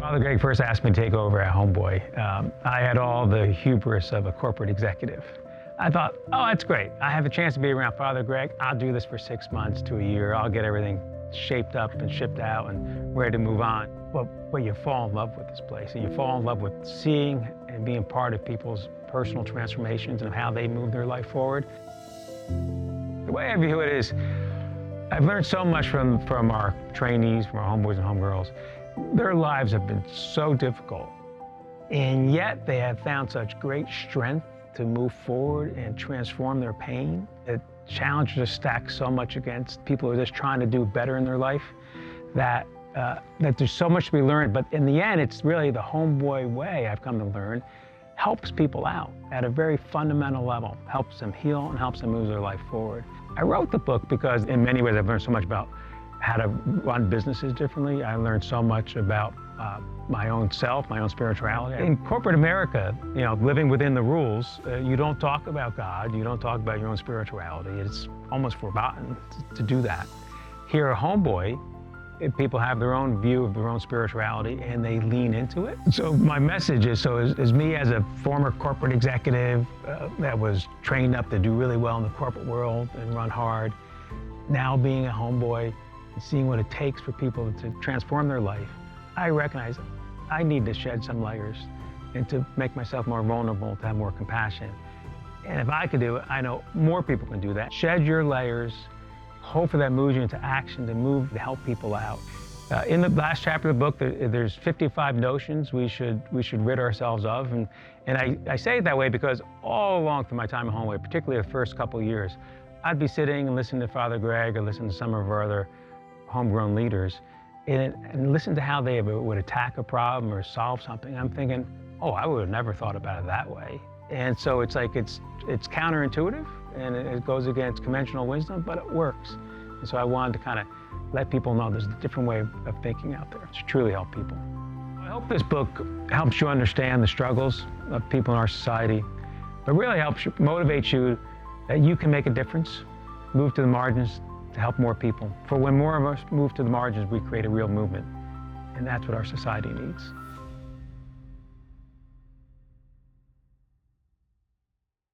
Father Greg first asked me to take over at Homeboy. I had all the hubris of a corporate executive. I thought, oh, that's great. I have a chance to be around Father Greg. I'll do this for 6 months to a year. I'll get everything shaped up and shipped out and ready to move on. But you fall in love with this place, and you fall in love with seeing and being part of people's personal transformations and how they move their life forward. The way I view it is, I've learned so much from our trainees, from our homeboys and homegirls. Their lives have been so difficult, and yet they have found such great strength to move forward and transform their pain. The challenges are stacked so much against people who are just trying to do better in their life that there's so much to be learned. But in the end, it's really the Homeboy way, I've come to learn, helps people out at a very fundamental level, helps them heal and helps them move their life forward. I wrote the book because in many ways I've learned so much about how to run businesses differently. I learned so much about my own self, my own spirituality. In corporate America, you know, living within the rules, you don't talk about God, you don't talk about your own spirituality. It's almost forgotten to do that. Here at Homeboy, people have their own view of their own spirituality and they lean into it. So my message is, as me as a former corporate executive that was trained up to do really well in the corporate world and run hard, now being a homeboy and seeing what it takes for people to transform their life, I recognize I need to shed some layers and to make myself more vulnerable, to have more compassion. And if I could do it, I know more people can do that. Shed your layers, hope for that moves you into action to help people out. In the last chapter of the book, there's 55 notions we should rid ourselves of. And I say it that way because all along through my time at Homeboy, particularly the first couple of years, I'd be sitting and listening to Father Greg or listening to some of our other homegrown leaders and listen to how they would attack a problem or solve something. I'm thinking, oh, I would have never thought about it that way. And so it's like, it's counterintuitive and it goes against conventional wisdom, but it works. And so I wanted to kind of let people know there's a different way of thinking out there to truly help people. I hope this book helps you understand the struggles of people in our society, but really helps you, motivates you that you can make a difference, move to the margins to help more people. For when more of us move to the margins, we create a real movement, and that's what our society needs.